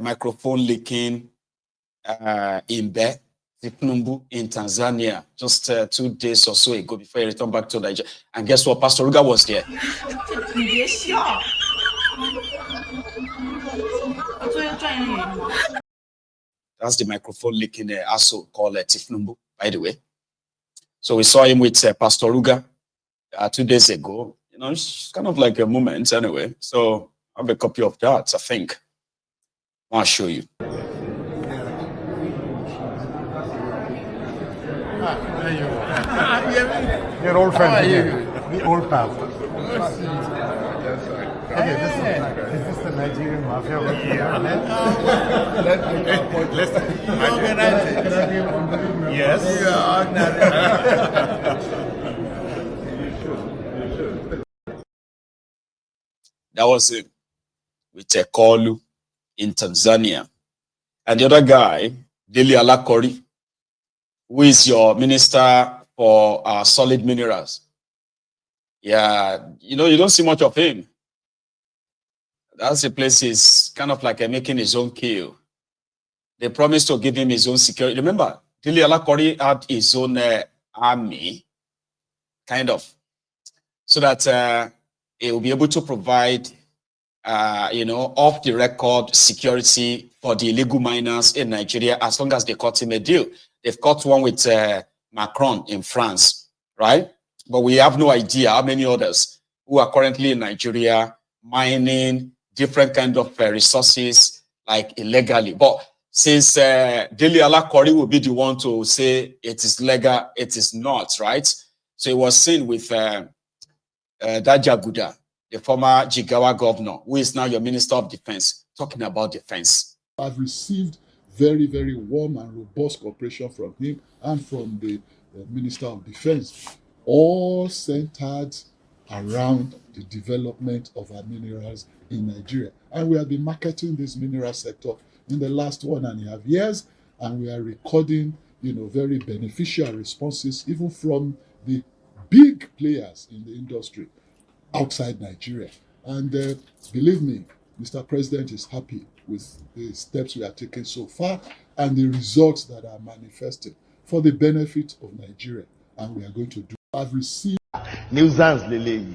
microphone leaking in Tinubu in Tanzania just 2 days or so ago before he returned back to Nigeria. And guess what? Pastor Ruga was there. That's the microphone leaking also called Tinubu, by the way. So we saw him with Pastor Ruga 2 days ago. You know, it's kind of like a moment anyway. So I have a copy of that, I think. I'll show you. There you are. You're old friends again. The old pal. Okay, is this the Nigerian mafia? Let's organize it. Yes. That was it with Kolu in Tanzania. And the other guy, Dele Alakori, who is your minister for solid minerals. Yeah, you know, you don't see much of him. That's the place he's kind of like making his own kill. They promised to give him his own security. Remember, Dele Alakori had his own army, kind of, so that he will be able to provide, you know, off-the-record security for the illegal miners in Nigeria as long as they cut him a deal. They've got one with Macron in France, right? But we have no idea how many others who are currently in Nigeria mining different kind of resources, like illegally. But since Dele Alakori will be the one to say it is legal, it is not, right? So it was seen with Dajaguda, the former Jigawa governor, who is now your Minister of Defense, talking about defense. I've received very, very warm and robust cooperation from him and from the Minister of Defense, all centered around the development of our minerals in Nigeria. And we have been marketing this mineral sector in the last 1.5 years, and we are recording, you know, very beneficial responses, even from the big players in the industry outside Nigeria. And believe me, Mr. President is happy with the steps we are taking so far and the results that are manifesting for the benefit of Nigeria. And we are going to do. I've received nuisance, Lele.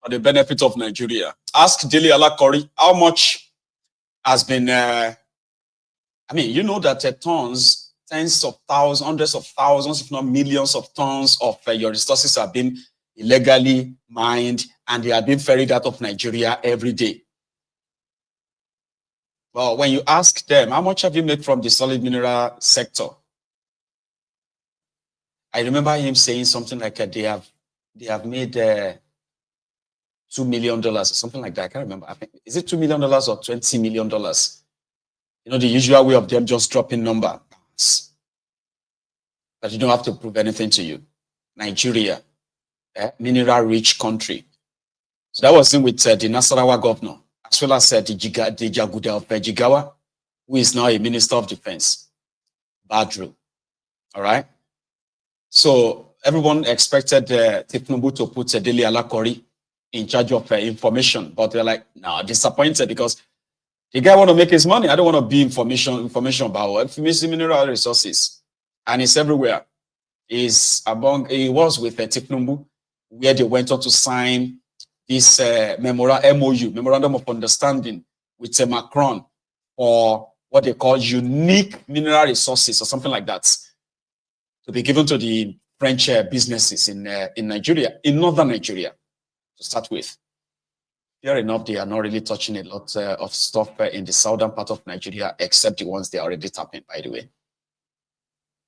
For the benefit of Nigeria. Ask Dele Alakori how much has been, I mean, you know that tons, tens of thousands, hundreds of thousands, if not millions of tons of your resources have been illegally mined and they are being ferried out of Nigeria every day. Well, when you ask them, how much have you made from the solid mineral sector? I remember him saying something like they have made $2 million or something like that. I can't remember. I think, is it $2 million or $20 million? You know, the usual way of them just dropping numbers, but you don't have to prove anything to you. Nigeria, mineral-rich country. So that was in with the Nasarawa governor, as well as the Jaguda of Jigawa, who is now a Minister of Defense, Badru. All right? So everyone expected Tinubu to put Dele Alakori in charge of information, but they're like, no, disappointed because the guy want to make his money. I don't want to be information about mineral resources. And it's everywhere. He was with Tinubu, where they went on to sign this Memorandum of Understanding with Macron for what they call unique mineral resources or something like that, to be given to the French businesses in Nigeria, in northern Nigeria, to start with. Fair enough, they are not really touching a lot of stuff in the southern part of Nigeria, except the ones they are already tapping, by the way.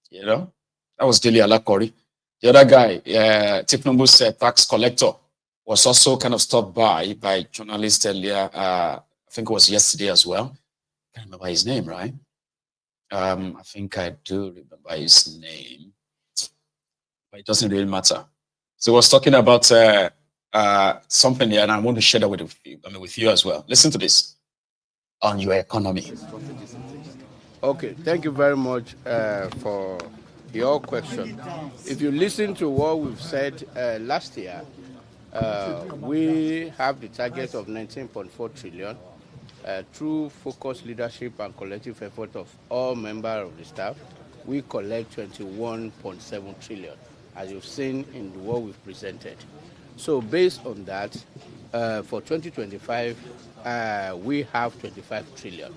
You know, that was Dele Alakori. The other guy, Tinubu's tax collector, was also kind of stopped by journalists earlier. I think it was yesterday as well. I can't remember his name, right? I think I do remember his name, but it doesn't really matter. So he was talking about something here, and I want to share that with you as well. Listen to this on your economy. Okay, thank you very much for your question. If you listen to what we've said last year, we have the target of 19.4 trillion. through focused leadership and collective effort of all members of the staff, we collect 21.7 trillion, as you've seen in what we've presented. So based on that, for 2025, we have 25 trillion.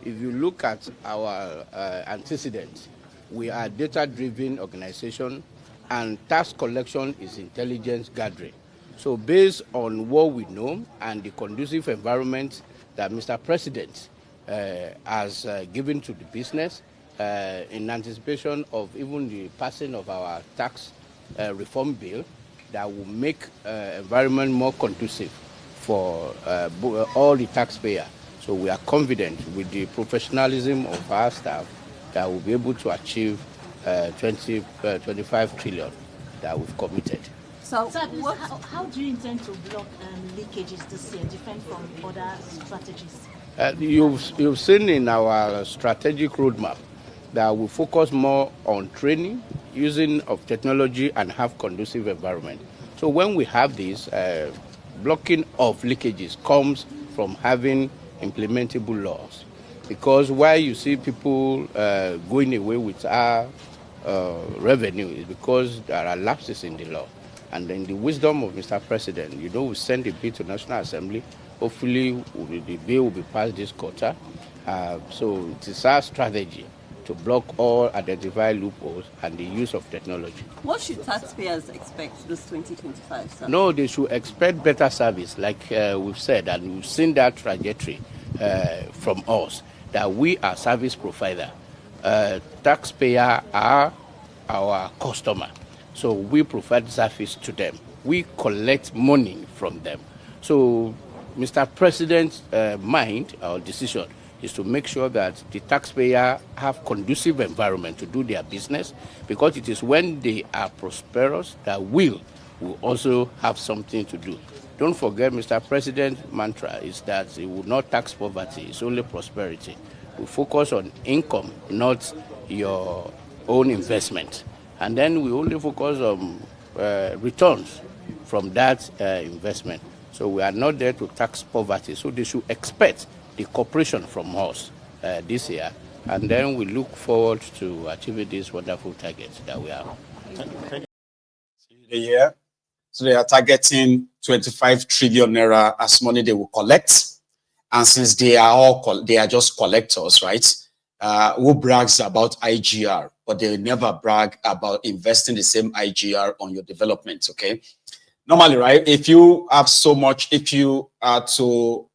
If you look at our antecedents, we are a data-driven organization, and tax collection is intelligence gathering. So based on what we know and the conducive environment that Mr. President has given to the business in anticipation of even the passing of our tax reform bill that will make environment more conducive for all the taxpayers. So we are confident with the professionalism of our staff that we'll be able to achieve 25 trillion that we've committed. So how do you intend to block leakages this year, different from other strategies? You've seen in our strategic roadmap that we focus more on training, using of technology, and have conducive environment. So when we have this, blocking of leakages comes from having implementable laws. Because why you see people going away with our revenue is because there are lapses in the law. And in the wisdom of Mr. President, we send a bill to National Assembly. Hopefully, the bill will be passed this quarter. So it is our strategy to block all identified loopholes and the use of technology. What should taxpayers expect this 2025, sir? No, they should expect better service, like we've said, and we've seen that trajectory from us, that we are service provider. Taxpayer are our customer. So we provide service to them. We collect money from them. So Mr. President's mind or decision is to make sure that the taxpayer have conducive environment to do their business, because it is when they are prosperous that will also have something to do. Don't forget, Mr. President's mantra is that he will not tax poverty, it's only prosperity. We focus on income, not your own investment. And then we only focus on returns from that investment. So we are not there to tax poverty. So they should expect the cooperation from us this year. And then we look forward to achieving these wonderful targets that we have. Yeah. So they are targeting 25 trillion naira as money they will collect. And since they are just collectors, right? Who brags about IGR, but they never brag about investing the same IGR on your development, okay? Normally, right, if you have so much, if you are to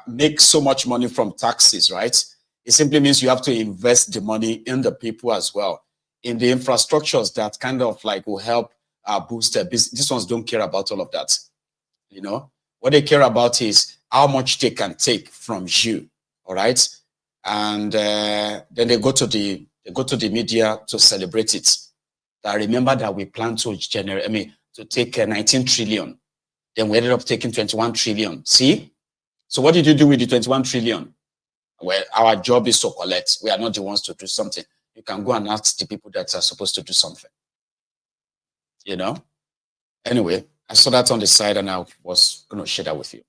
make so much money from taxes, right, it simply means you have to invest the money in the people as well, in the infrastructures that kind of like will help boost their business. These ones don't care about all of that, What they care about is how much they can take from you, all right? And then they go to the media to celebrate it. I remember that we plan to generate, to take 19 trillion. Then we ended up taking 21 trillion. See? So what did you do with the 21 trillion? Well, our job is to collect. We are not the ones to do something. You can go and ask the people that are supposed to do something. Anyway, I saw that on the side and I was going to share that with you.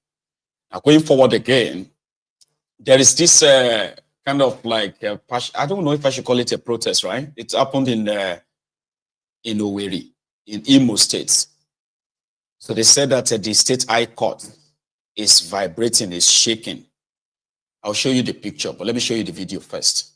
Now, going forward again, there is this kind of like, I don't know if I should call it a protest, right? It happened in Owerri, in Imo State. So they said that the state high court is vibrating, is shaking. I'll show you the picture, but let me show you the video first.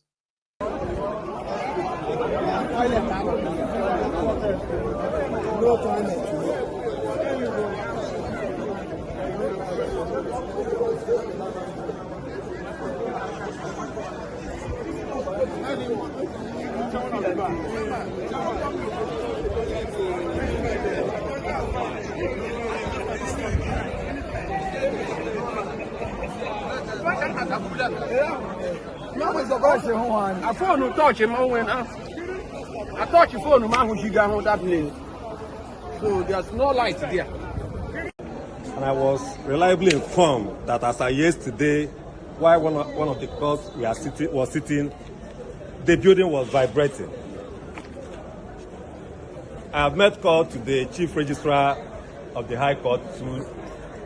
I phone no touch him when I touch your phone, man, who got on that place. So there's no light there. And I was reliably informed that as of yesterday, while one of the courts was sitting, the building was vibrating. I have met call to the Chief Registrar of the High Court to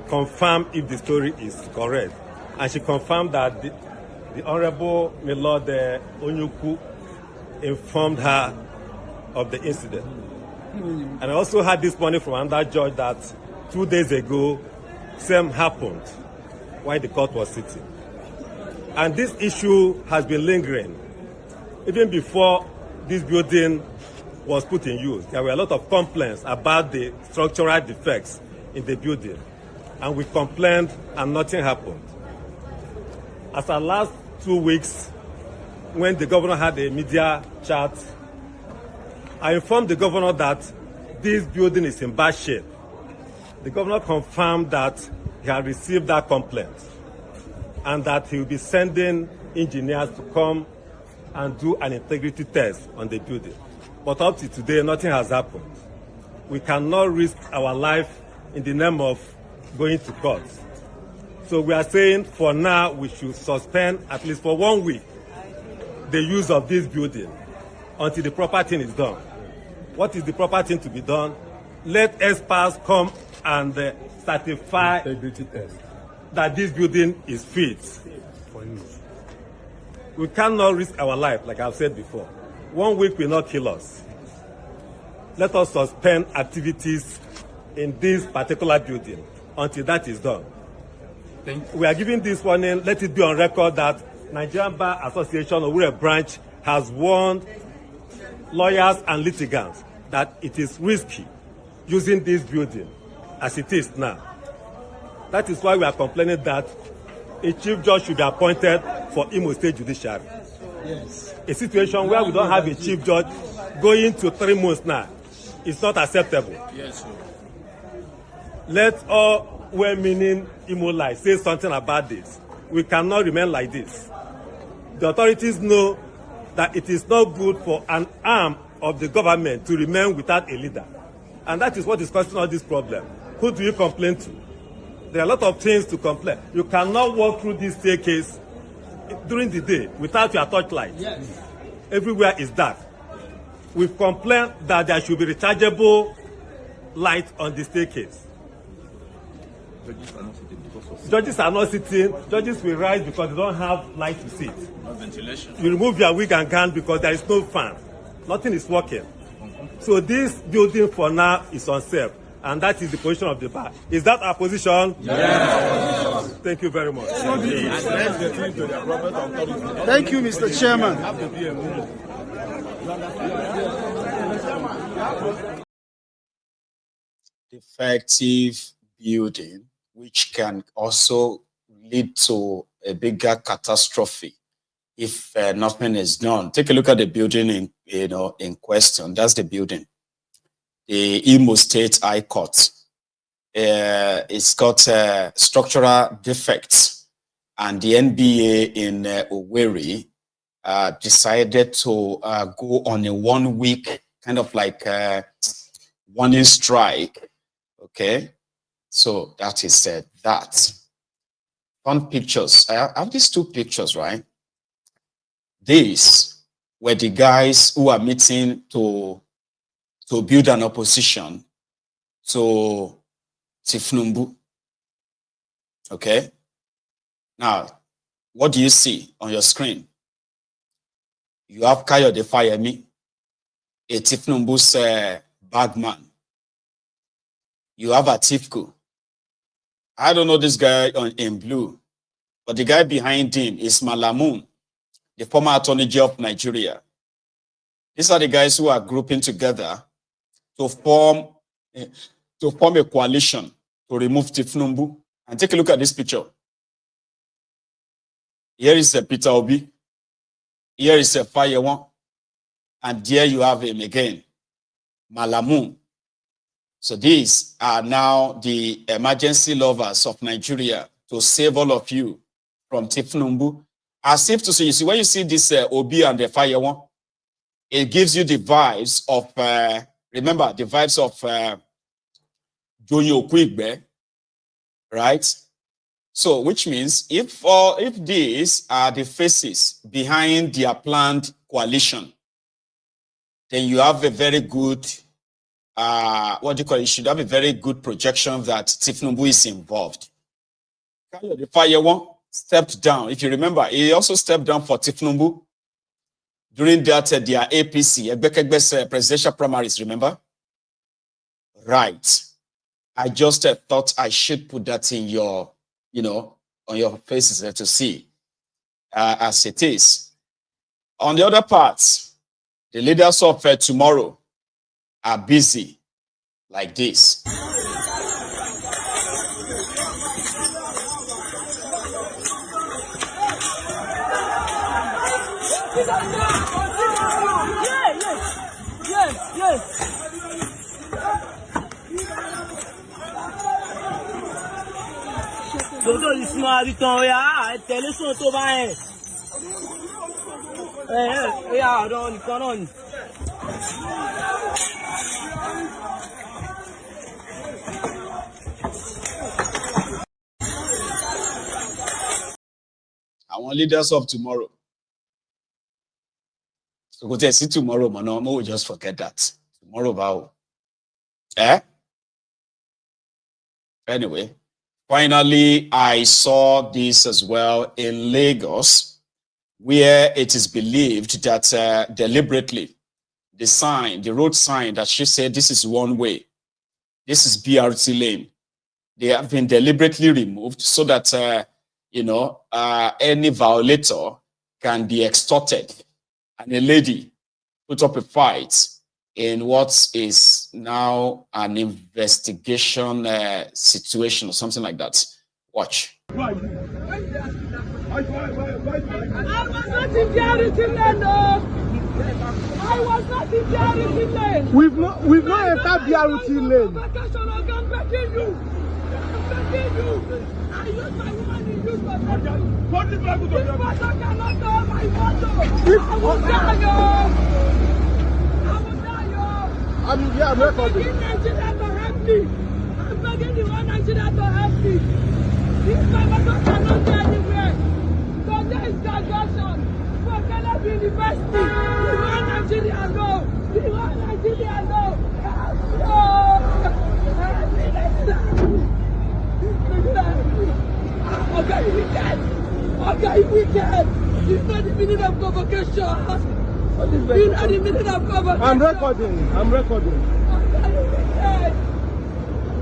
confirm if the story is correct. and she confirmed that the Honorable Milord Onyuku informed her of the incident. And I also had this morning from another judge that 2 days ago, same happened while the court was sitting. And this issue has been lingering. Even before this building was put in use, there were a lot of complaints about the structural defects in the building. And we complained and nothing happened. As our last 2 weeks, when the governor had a media chat, I informed the governor that this building is in bad shape. The governor confirmed that he had received that complaint and that he will be sending engineers to come and do an integrity test on the building. But up to today, nothing has happened. We cannot risk our life in the name of going to court. So we are saying for now we should suspend, at least for 1 week, the use of this building until the proper thing is done. What is the proper thing to be done? Let experts come and certify integrity test that this building is fit for use. We cannot risk our life, like I've said before. 1 week will not kill us. Let us suspend activities in this particular building until that is done. We are giving this warning. Let it be on record that Nigerian Bar Association Owerri branch has warned lawyers and litigants that it is risky using this building as it is now. That is why we are complaining that a chief judge should be appointed for Imo State Judiciary. Yes. A situation where we don't have a chief judge going to 3 months now is not acceptable. Yes, sir. Let all well-meaning Imolites say something about this. We cannot remain like this. The authorities know that it is not good for an arm of the government to remain without a leader. And that is what is causing all this problem. Who do you complain to? There are a lot of things to complain. You cannot walk through this staircase during the day without your torchlight. Yes. Everywhere is dark. We've complained that there should be rechargeable light on the staircase. Judges are not sitting. Judges will rise because they don't have light to sit. No ventilation. You remove your wig and gown because there is no fan. Nothing is working. So this building for now is unsafe. And that is the position of the bar. Is that our position? Yes. Thank you very much. Thank you, Mr. Chairman. Defective building, which can also lead to a bigger catastrophe if nothing is done. Take a look at the building in question. That's the building. The Imo State High Court. It's got structural defects, and the NBA in Owerri decided to go on a 1 week kind of like warning strike. Okay, so that is that. Fun pictures. I have these 2 pictures, right? These were the guys who are meeting to build an opposition to Tinubu. Okay. Now, what do you see on your screen? You have Kayode Fayemi, a Tinubu's bagman. You have Atifku. I don't know this guy in blue, but the guy behind him is Malamun, the former Attorney General of Nigeria. These are the guys who are grouping together to form a coalition to remove Tinubu. And take a look at this picture. Here is Peter Obi. Here is Fayewan. And there you have him again, Malamun. So these are now the emergency lovers of Nigeria to save all of you from Tinubu. As if to say, you see, when you see this Obi and the Fayewan, it gives you the vibes of, remember, the vibes of Joyo Kwigbe, right? So, which means if these are the faces behind their planned coalition, then you have a very good, you should have a very good projection that Tinubu is involved. The Fayewan stepped down. If you remember, he also stepped down for Tinubu during that their APC, Ebekegbe's presidential primaries, remember? Right. I just thought I should put that in your, on your faces to see as it is. On the other part, the leaders of tomorrow are busy like this. Our leaders of tomorrow. So go to see tomorrow, man. No, we'll just forget that. Tomorrow, vow. Anyway, finally, I saw this as well in Lagos, where it is believed that deliberately the road sign that she said this is one way, this is BRT lane, they have been deliberately removed so that any violator can be extorted, and a lady put up a fight in what is now an investigation situation or something like that. Watch. I was not in BRT lane, no. I was not in BRT lane. We've not entered BRT lane. I'm begging you. I use my woman in use my mother. What is my mother? This mother cannot know my mother. I will die, I'm begging Nigeria to help me. I'm begging the one Nigeria to help me. This my mother cannot go anywhere. So there is graduation for Caleb University. The one Nigeria know. The one Nigeria know. Okay, you wicked. Okay, you wicked. It's not the meaning of convocation. It's not the meaning of convocation. I'm recording. Okay, you wicked.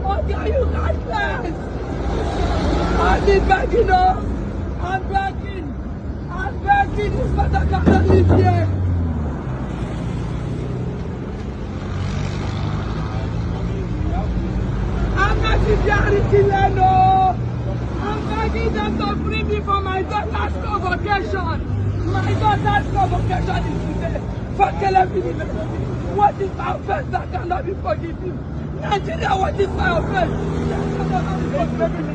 Okay, you guys. I'm begging, I'm begging. This matter cannot live here. I'm not in BRT lane, no. I'm begging them to free me from my daughter's convocation. My daughter's convocation is today for Caleb University. What is my offense that cannot be forgiven? Nigeria, what is my offense that cannot be forgiven?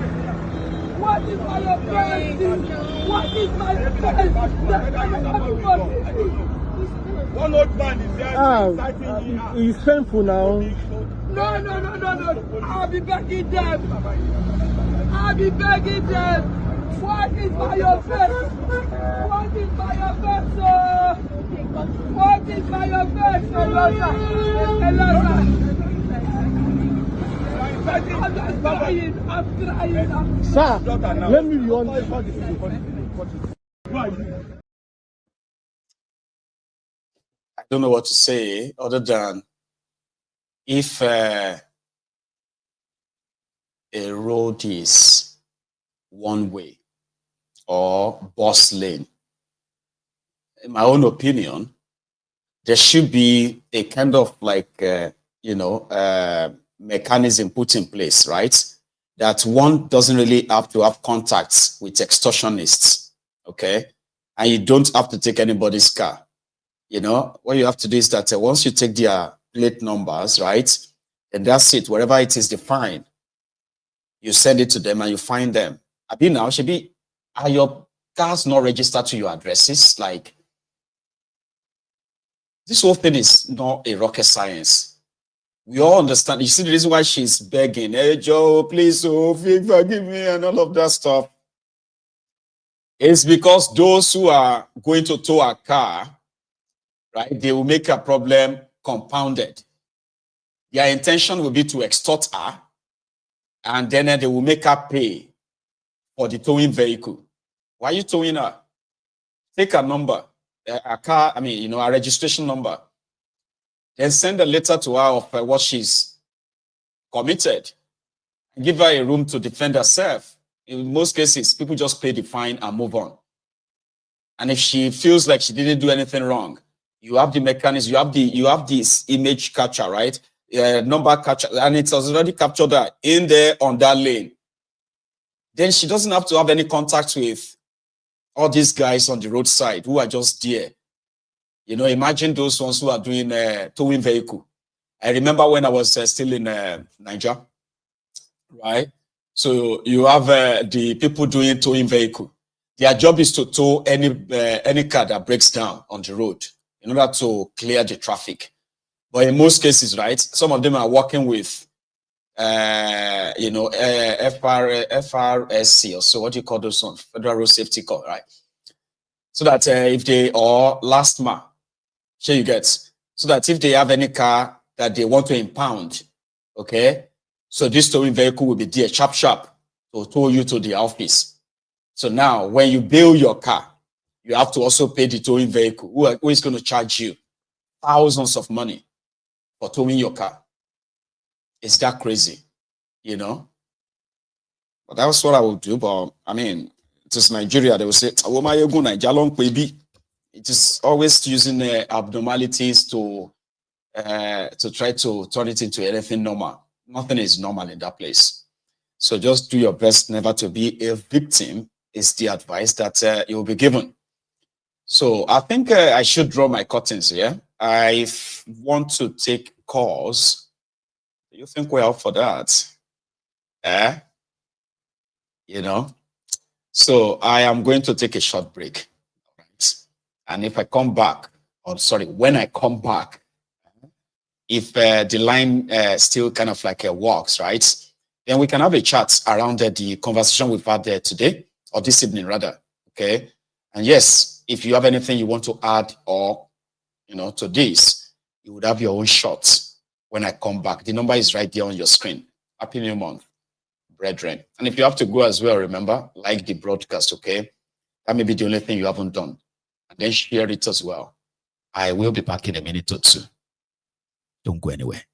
What is my offense? What is my offense that cannot be forgiven? One old man is there. It's painful now. No. I'll be begging them. What is my offense? What is my offense? What is my offense? I'm trying. Sir, let me be honest. I don't know what to say other than if a road is one way or bus lane, in my own opinion, there should be a kind of mechanism put in place, right? That one doesn't really have to have contacts with extortionists, okay? And you don't have to take anybody's car. What you have to do is that once you take their plate numbers, right? And that's it, wherever it is defined, you send it to them and you find them. Are your cars not registered to your addresses? Like, this whole thing is not a rocket science. We all understand. You see the reason why she's begging, hey Joe, please, forgive me and all of that stuff. It's because those who are going to tow a car, right, they will make a problem compounded. Their intention will be to extort her, and then they will make her pay for the towing vehicle. Why are you towing her? Take a number, a car, a registration number. Then send a letter to her of what she's committed. And give her a room to defend herself. In most cases, people just pay the fine and move on. And if she feels like she didn't do anything wrong, you have the mechanism, you have this image capture, right? Number capture, and it has already captured her in there on that lane. Then she doesn't have to have any contact with all these guys on the roadside who are just there. Imagine those ones who are doing towing vehicle. I remember when I was still in Nigeria, right? So you have the people doing towing vehicle. Their job is to tow any car that breaks down on the road in order to clear the traffic. But in most cases, right, some of them are working with, FRSC, or so what do you call those ones? Federal Road Safety Corps, right? So that if they, or LASTMA, sure you get, so that if they have any car that they want to impound, okay, so this towing vehicle will be there, sharp, to tow you to the office. So now, when you bail your car, you have to also pay the towing vehicle, who is going to charge you thousands of money for towing your car. Is that crazy? But that's what I will do. But it is Nigeria. They will say, it is always using abnormalities to try to turn it into anything normal. Nothing is normal in that place. So just do your best never to be a victim is the advice that you will be given. So I think I should draw my curtains here. I want to take calls. Do you think we're up for that? So I am going to take a short break. Right? And if I come back, when I come back, if the line still kind of like works, right? Then we can have a chat around the conversation we've had there today, or this evening rather, okay? And yes, if you have anything you want to add or, to this, you would have your own shot when I come back. The number is right there on your screen. Happy New Month, brethren. And if you have to go as well, remember, like the broadcast, okay? That may be the only thing you haven't done. And then share it as well. I will be back in a minute or two. Don't go anywhere.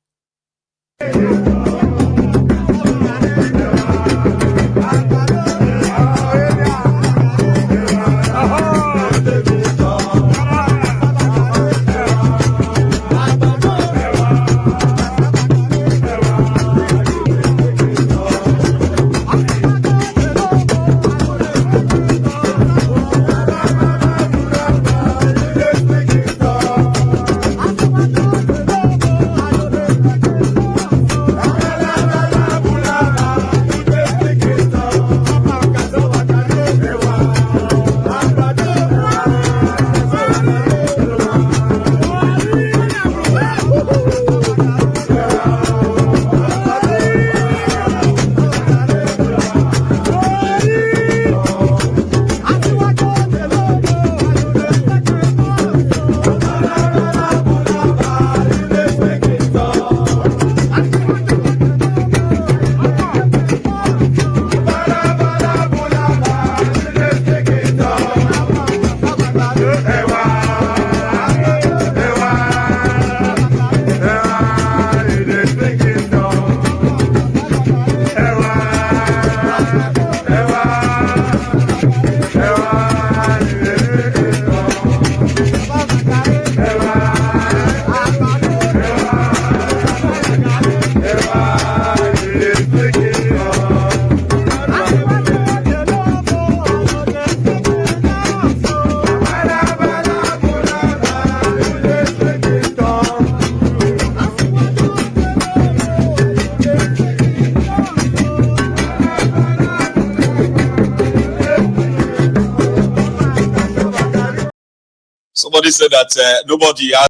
Somebody said that nobody has